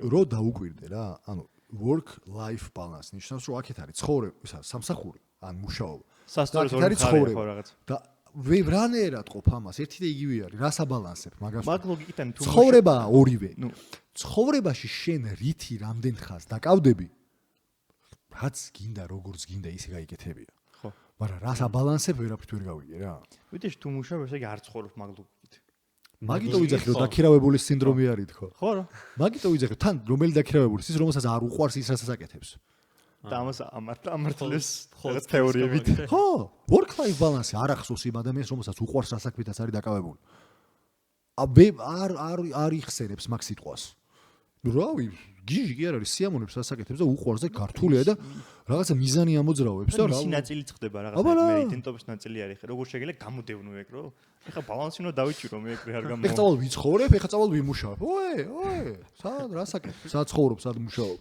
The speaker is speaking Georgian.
რო დაუკვირდე რა, ანუ work life balance ნიშნავს რომ აქეთ არის ცხოვრება, სამსახური, ან მუშაობა. სასწორად ორი მხარეა ხო რაღაც. და ვებრანერად ყოფ ამას, ერთი და იგივე არის, რას აბალანსებ მაგას? მაგ ლოგიკიდან თუ ცხოვრებაა ორივე. ცხოვრებაში შენ რითი რამდენ ხანს დაკავდები? რაც გინდა, როგორც გინდა, ისე გაიკეთებია. ხო. მაგრამ რას აბალანსებ, ვერაფრით ვერ გავიგე რა. ვიდეში თუ მუშაობ, ესე იგი არ ცხოვრობ მაგ ლოგიკით. მაგიტო ვიძახი რომ დაქირავებული სინდრომი არის თქო. ხო რა. მაგიტო ვიძახი თან რომელი დაქირავებული ის რომელსაც არ უყვარს ის რასაც აკეთებს. და ამას ამართლებს რაღაც თეორიებით. ხო, work life balance არ ახსოვს იმ ადამიანს რომელსაც უყვარს რასაქმითაც არის დაკავებული. არ იხსენებს მაგ სიტყვას. რავი, გიჟი კი არ არის სიამონებს რასაკეთებს და უყვარს და ქართულია და რაღაცა მიზანი ამოძრავებს და რა. მისი ნაწილი წდება რაღაც მე იდენტობის ნაწილი არის. როგორ შეიძლება გამოდევნო ეგ რო? ეხა ბალანსი უნდა დავიჭირო მე ეგ არ გამო. ეხა წავალ ვიცხოვრებ, ეხა წავალ ვიმუშავებ. ოე, სად რასაკეთებ? სად ცხოვრობ, სად მუშაობ?